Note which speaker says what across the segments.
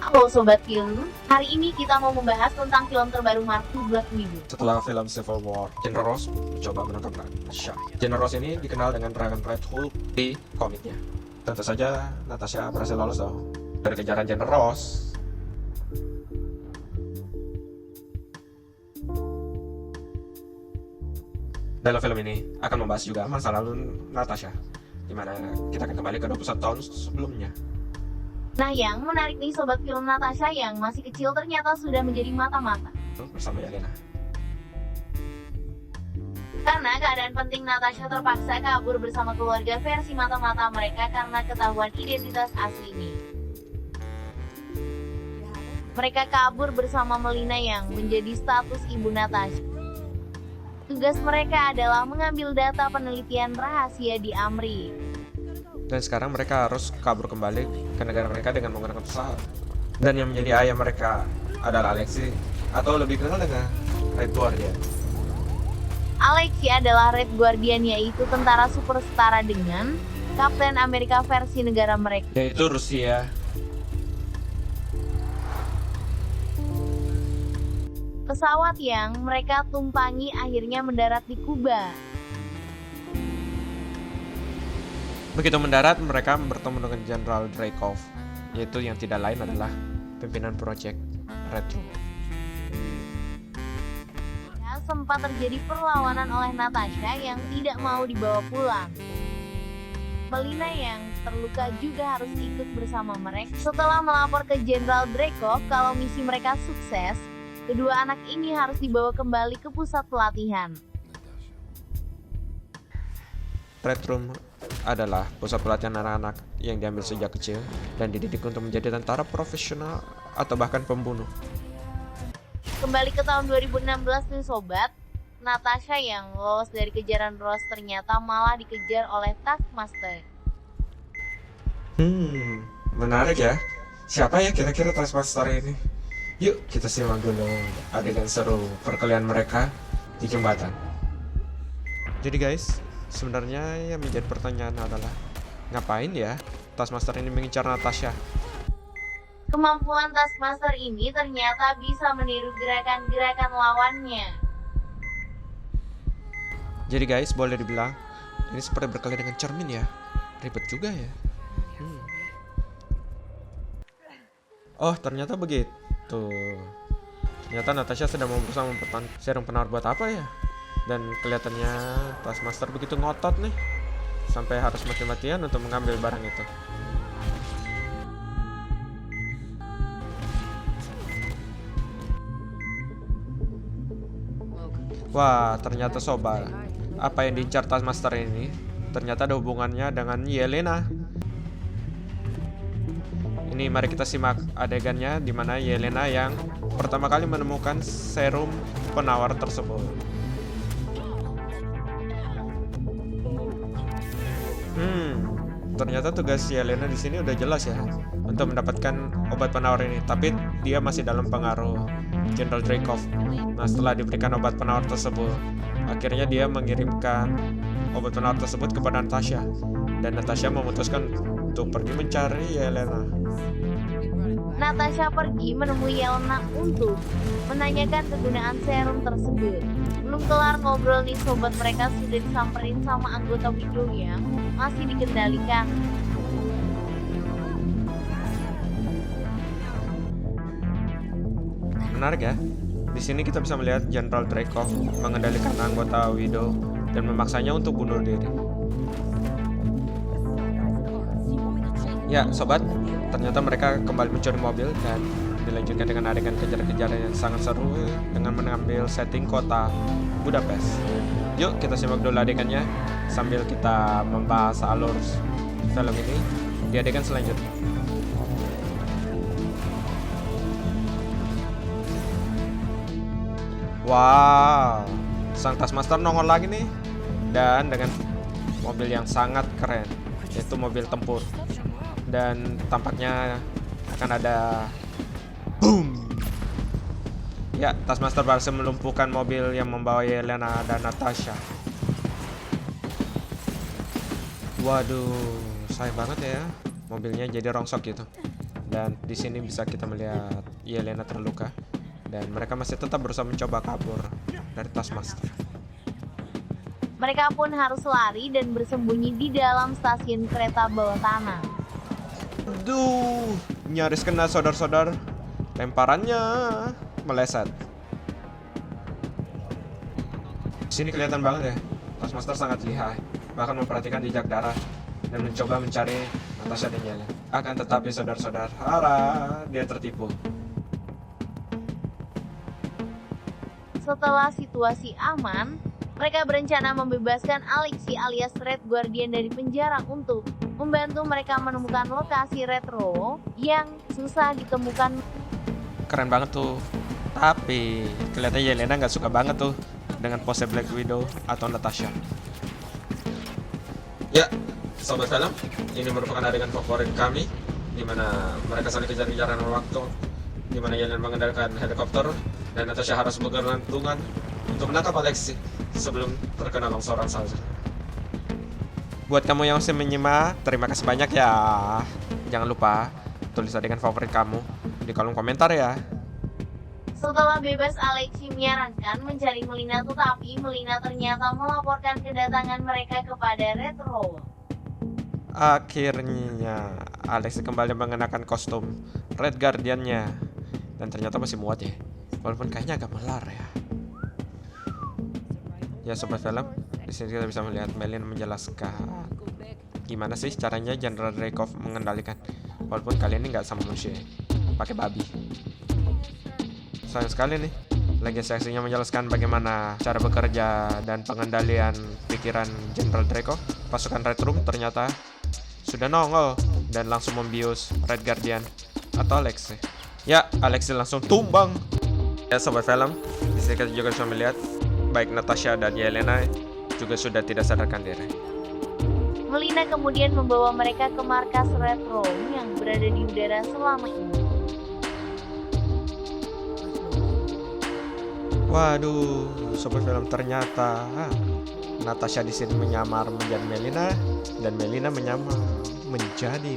Speaker 1: Halo Sobat Film, hari ini kita mau membahas tentang film terbaru Marvel Black Widow.
Speaker 2: Setelah film Civil War, General Ross mencoba menangkap Natasha. General Ross ini dikenal dengan Dragon Red Hulk di komiknya. Tentu saja Natasha berhasil lolos dong dari kejaran General Ross. Dalam film ini akan membahas juga masa lalu Natasha, di mana kita akan kembali ke 21 tahun sebelumnya.
Speaker 1: Nah, yang menarik nih Sobat Film, Natasha yang masih kecil ternyata sudah menjadi mata-mata.
Speaker 2: Bersama Yelena.
Speaker 1: Karena keadaan penting, Natasha terpaksa kabur bersama keluarga versi mata-mata mereka karena ketahuan identitas aslinya. Mereka kabur bersama Melina yang menjadi status ibu Natasha. Tugas mereka adalah mengambil data penelitian rahasia di Amri.
Speaker 2: Dan sekarang mereka harus kabur kembali ke negara mereka dengan menggunakan pesawat. Dan yang menjadi ayah mereka adalah Alexei, atau lebih dikenal dengan Red Guardian.
Speaker 1: Alexei adalah Red Guardian, yaitu tentara super setara dengan Kapten Amerika versi negara mereka,
Speaker 2: Yaitu Rusia.
Speaker 1: Pesawat yang mereka tumpangi akhirnya mendarat di Kuba.
Speaker 2: Begitu mendarat, mereka bertemu dengan Jenderal Dreykov, yaitu yang tidak lain adalah pimpinan proyek Retro.
Speaker 1: Ya, sempat terjadi perlawanan oleh Natasha yang tidak mau dibawa pulang. Melina yang terluka juga harus ikut bersama mereka. Setelah melapor ke Jenderal Dreykov kalau misi mereka sukses, kedua anak ini harus dibawa kembali ke pusat pelatihan.
Speaker 2: Red Room adalah pusat pelatihan anak-anak yang diambil sejak kecil dan dididik untuk menjadi tentara profesional atau bahkan pembunuh.
Speaker 1: Kembali ke tahun 2016 nih Sobat, Natasha yang lolos dari kejaran Ross ternyata malah dikejar oleh Taskmaster.
Speaker 2: Menarik ya. Siapa ya kira-kira Taskmaster ini? Yuk kita simak dulu adegan seru perkelahian mereka di jembatan. Jadi guys, sebenarnya yang menjadi pertanyaan adalah ngapain ya Taskmaster ini mengincar Natasha?
Speaker 1: Kemampuan Taskmaster ini ternyata bisa meniru gerakan-gerakan lawannya.
Speaker 2: Jadi guys, boleh dibilang ini seperti berkelahi dengan cermin ya. Ribet juga ya. Oh, ternyata begitu. Ternyata Natasha sedang berusaha mempertahankan serum penawar buat apa ya? Dan kelihatannya Taskmaster begitu ngotot nih, sampai harus mati-matian untuk mengambil barang itu. Wah, ternyata sobat, apa yang diincar Taskmaster ini ternyata ada hubungannya dengan Yelena. Ini mari kita simak adegannya di mana Yelena yang pertama kali menemukan serum penawar tersebut. Ternyata tugas Yelena di sini udah jelas ya untuk mendapatkan obat penawar ini, tapi dia masih dalam pengaruh Jenderal Dreykov. Nah, setelah diberikan obat penawar tersebut, akhirnya dia mengirimkan obat penawar tersebut kepada Natasha, dan Natasha memutuskan untuk pergi mencari Yelena.
Speaker 1: Natasha pergi menemui Yelena untuk menanyakan kegunaan serum tersebut. Belum kelar ngobrol nih Sobat, mereka sudah disamperin sama anggota Widow yang masih dikendalikan.
Speaker 2: Menarik ya. Di sini kita bisa melihat Jenderal Dreykov mengendalikan anggota Widow dan memaksanya untuk bunuh diri. Ya, sobat, ternyata mereka kembali mencuri mobil dan dilanjutkan dengan adegan kejar-kejaran yang sangat seru dengan mengambil setting kota Budapest. Yuk kita simak dulu adegannya sambil kita membahas alur film ini di adegan selanjutnya. Wow, sang Taskmaster nongol lagi nih, dan dengan mobil yang sangat keren, yaitu mobil tempur. Dan tampaknya akan ada boom. Ya, Taskmaster berhasil melumpuhkan mobil yang membawa Yelena dan Natasha. Waduh, sayang banget ya, mobilnya jadi rongsok gitu. Dan di sini bisa kita melihat Yelena terluka dan mereka masih tetap berusaha mencoba kabur dari Taskmaster.
Speaker 1: Mereka pun harus lari dan bersembunyi di dalam stasiun kereta bawah tanah.
Speaker 2: Aduh, nyaris kena saudara-saudara. Lemparannya meleset. Di sini kelihatan banget ya, Taskmaster sangat lihai, bahkan memperhatikan jejak darah dan mencoba mencari Natasha dan Yelena. Akan tetapi saudara-saudara, dia tertipu.
Speaker 1: Setelah situasi aman, mereka berencana membebaskan Alexei alias Red Guardian dari penjara untuk membantu mereka menemukan lokasi Retro yang susah ditemukan.
Speaker 2: Keren banget tuh. Tapi kelihatannya Yelena nggak suka banget tuh dengan pose Black Widow atau Natasha. Ya, sobat film, ini merupakan adegan favorit kami, di mana mereka saling kejar-kejaran waktu, di mana Yelena mengendalikan helikopter dan Natasha harus bergelantungan untuk menangkap Alexei sebelum terkena longsoran salju. Buat kamu yang masih menyimak, terima kasih banyak ya. Jangan lupa tulis adegan favorit kamu di kolom komentar ya.
Speaker 1: Setelah bebas, Alexei menyarankan mencari Melina, tetapi Melina ternyata melaporkan kedatangan mereka kepada Retro.
Speaker 2: Akhirnya Alexei kembali mengenakan kostum Red Guardian-nya dan ternyata masih muat ya, walaupun kayaknya agak melar ya. Ya sobat film, di sini kita bisa melihat Melina menjelaskan gimana sih caranya General Dreykov mengendalikan, walaupun kali ini nggak sama manusia, pakai babi. Sayang sekali nih, lagi seksinya menjelaskan bagaimana cara bekerja dan pengendalian pikiran General Dreykov. Pasukan Red Room ternyata sudah nongol dan langsung membius Red Guardian atau Alexei. Ya, Alexei langsung tumbang. Ya sobat film, di sini kita juga bisa melihat baik Natasha dan Yelena juga sudah tidak sadarkan diri.
Speaker 1: Melina kemudian membawa mereka ke markas Retro yang berada di udara selama ini.
Speaker 2: Waduh, sobat film, ternyata Natasha di sini menyamar menjadi Melina dan Melina menyamar menjadi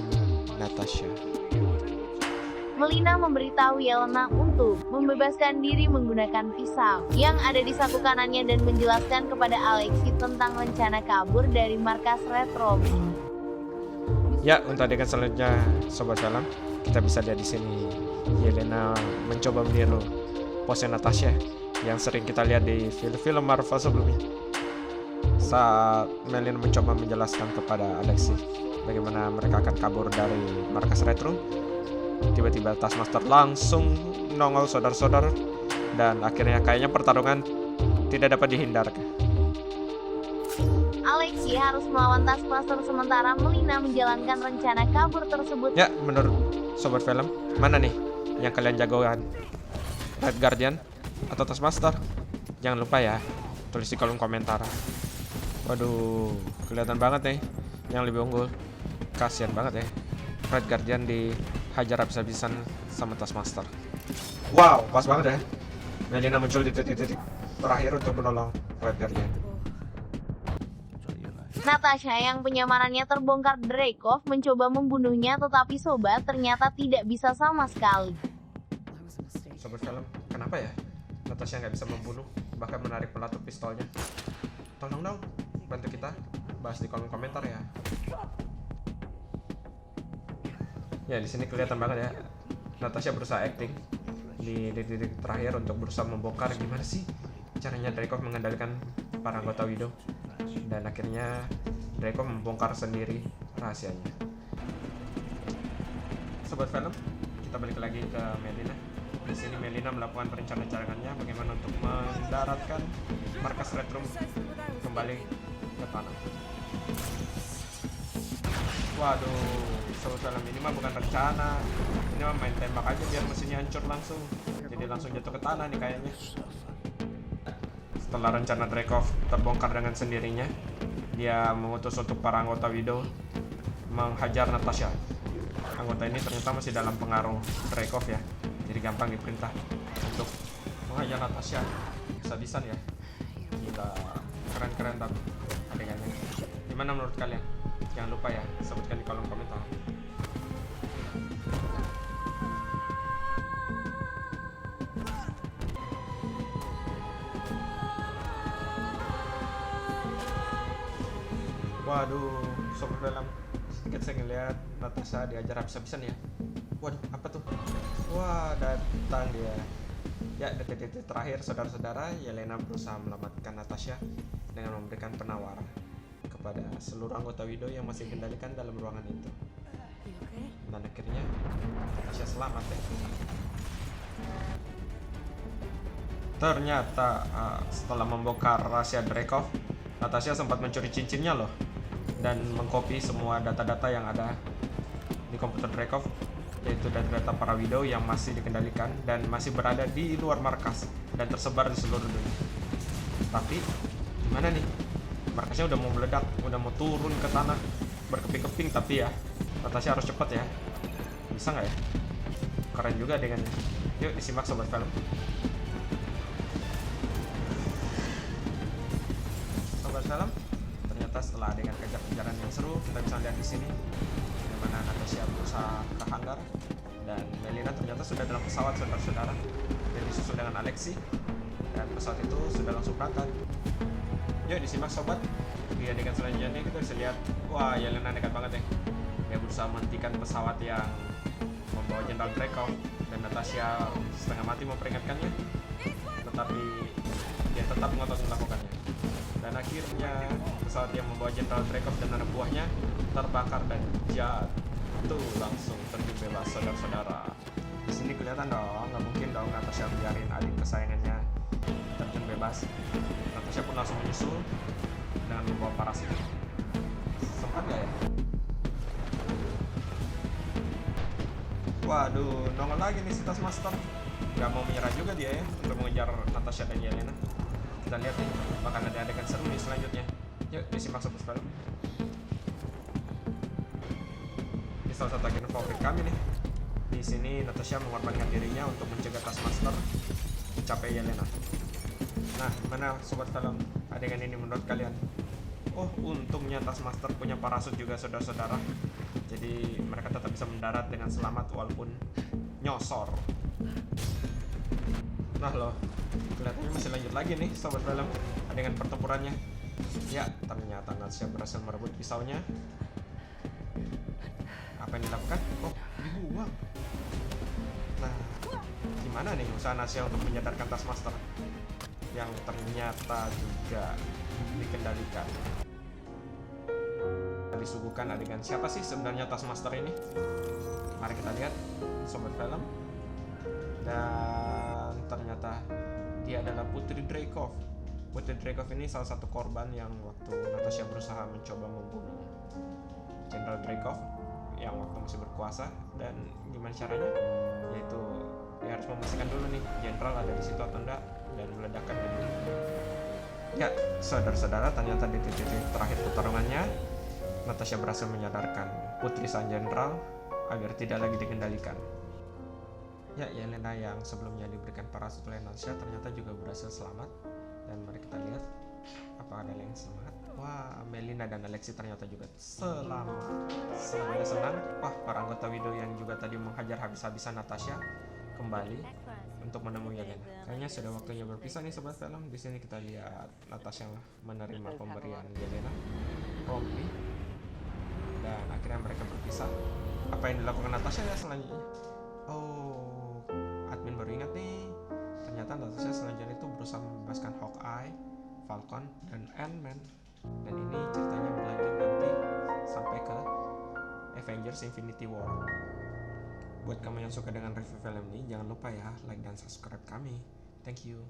Speaker 2: Natasha.
Speaker 1: Melina memberitahu Yelena untuk membebaskan diri menggunakan pisau yang ada di saku kanannya dan menjelaskan kepada Alexei tentang rencana kabur dari markas Retro.
Speaker 2: Ya, untuk adegan selanjutnya sobat film, kita bisa lihat di sini Yelena mencoba meniru pose Natasha yang sering kita lihat di film-film Marvel sebelumnya. Saat Melina mencoba menjelaskan kepada Alexei bagaimana mereka akan kabur dari markas Retro, tiba-tiba Taskmaster langsung nongol saudara-saudara dan akhirnya kayaknya pertarungan tidak dapat dihindarkan.
Speaker 1: Alexei harus melawan Taskmaster sementara Melina menjalankan rencana kabur tersebut.
Speaker 2: Ya, menurut sobat film, mana nih yang kalian jagoan? Red Guardian atau Taskmaster? Jangan lupa ya, tulis di kolom komentar. Waduh, kelihatan banget nih yang lebih unggul. Kasian banget ya, Red Guardian dihajar habis-habisan sama Taskmaster. Wow, pas banget ya, Melina muncul di titik-titik terakhir untuk menolong Red Guardian.
Speaker 1: Natasha yang penyamarannya terbongkar Dreykov mencoba membunuhnya, tetapi sobat ternyata tidak bisa sama sekali.
Speaker 2: Sobat film, kenapa ya Natasha nggak bisa membunuh, bahkan menarik pelatuk pistolnya? Tolong dong, bantu kita bahas di kolom komentar ya. Ya, di sini kelihatan banget ya, Natasha berusaha acting di titik terakhir untuk berusaha membongkar gimana sih caranya Dreykov mengendalikan para anggota Widow, dan akhirnya Dreykov membongkar sendiri rahasianya. Sobat film, kita balik lagi ke Melina. Di sini Melina melakukan perencanaan-rencananya bagaimana untuk mendaratkan markas Red Room kembali ke tanah. Waduh, sobat film, ini mah bukan rencana, ini mah main tembak aja biar mesinnya hancur langsung. Jadi langsung jatuh ke tanah nih kayaknya. Setelah rencana Dreykov terbongkar dengan sendirinya, dia mengutus untuk para anggota Widow menghajar Natasha. Anggota ini ternyata masih dalam pengaruh Dreykov ya, jadi gampang diperintah untuk menghajar Natasha. Bisa-bisan ya, gila, keren-keren tapi adegannya. Gimana menurut kalian? Jangan lupa ya, sebutkan di kolom komentar. Waduh, sobat film, sedikit saya ngeliat Natasha diajar habis-habisan ya. Waduh, apa tuh? Wah, datang dia. Ya, detik-detik terakhir saudara-saudara, Yelena berusaha menyelamatkan Natasha dengan memberikan penawaran kepada seluruh anggota Widow yang masih dikendalikan dalam ruangan itu. Dan akhirnya Natasha selamat ya. Ternyata setelah membongkar rahasia Dreykov, Natasha sempat mencuri cincinnya loh, dan mengcopy semua data-data yang ada di komputer Dreykov, yaitu data-data para Widow yang masih dikendalikan dan masih berada di luar markas dan tersebar di seluruh dunia. Tapi gimana nih? Markasnya udah mau meledak, udah mau turun ke tanah berkeping-keping, tapi ya Natasha harus cepat ya. Bisa nggak ya? Keren juga dengan. Yuk disimak sobat film. Sobat film, ternyata setelah adegan kejar-kejaran yang seru, kita bisa lihat di sini bagaimana Natasha berusaha ke hanggar dan Melina ternyata sudah dalam pesawat saudara-saudara dan disusul dengan Alexei, dan pesawat itu sudah langsung berangkat. Yuk disimak sobat. Di adegan selanjutnya kita bisa lihat, wah Yelena dekat banget ya. Dia berusaha menghentikan pesawat yang membawa Jenderal Dreykov, dan Natasha setengah mati memperingatkannya, tetapi dia tetap ngotot melakukannya. Dan akhirnya pesawat yang membawa Jenderal Dreykov dan anak buahnya terbakar dan jatuh langsung terjun bebas saudara-saudara. Di sini kelihatan dong, nggak mungkin dong Natasha biarin adik kesayangannya terjun bebas. Natasha pun langsung menyusul dengan membawa parasit. Sempat nggak ya? Waduh, nongol lagi nih si Taskmaster. Gak mau menyerah juga dia ya untuk mengejar Natasha dan Yelena. Kita lihat nih, bakal ada adegan seru nih selanjutnya. Yuk, disimak sobat film. Ini salah satu agen favorit kami nih. Di sini Natasha mengorbankan dirinya untuk mencegah Taskmaster mencapai Yelena. Nah, mana sobat film adegan ini menurut kalian? Oh, untungnya Taskmaster punya parasut juga saudara-saudara. Jadi mereka tetap bisa mendarat dengan selamat walaupun nyosor. Nah loh, kelihatannya masih lanjut lagi nih sobat film adegan pertempurannya. Ya, ternyata Natasha berhasil merebut pisaunya. Apa yang dilakukan? Oh, dibuang. Nah, gimana nih usaha Natasha untuk menyadarkan Taskmaster yang ternyata juga dikendalikan? Disuguhkan adegan siapa sih sebenarnya Taskmaster ini? Mari kita lihat sobat film. Dan ternyata dia adalah Putri Dreykov. Putri Dreykov ini salah satu korban yang waktu Natasha berusaha mencoba membunuh Jenderal Dreykov yang waktu masih berkuasa. Dan gimana caranya? Yaitu dia harus memastikan dulu nih Jenderal ada di situ atau enggak, dan meledakkan dan ya saudara-saudara, ternyata di titik terakhir pertarungannya Natasha berhasil menyadarkan Putri Sang Jenderal agar tidak lagi dikendalikan. Ya, Yelena yang sebelumnya diberikan parasut oleh Natasha ternyata juga berhasil selamat. Dan mari kita lihat apa ada yang selamat. Wah, Melina dan Alexei ternyata juga selamat. Semuanya senang. Wah, para anggota Widow yang juga tadi menghajar habis-habisan Natasha kembali untuk menemui Yelena. Kayaknya sudah waktunya berpisah nih sobat film. Di sini kita lihat Natasha menerima pemberian Yelena rompi. Dan akhirnya mereka berpisah. Apa yang dilakukan Natasha ya selanjutnya? Oh, admin baru ingat nih. Ternyata Natasha selanjutnya itu berusaha membebaskan Hawkeye, Falcon, dan Ant-Man. Dan ini ceritanya berlanjut nanti sampai ke Avengers Infinity War. Buat kamu yang suka dengan review film ini, jangan lupa ya like dan subscribe kami. Thank you.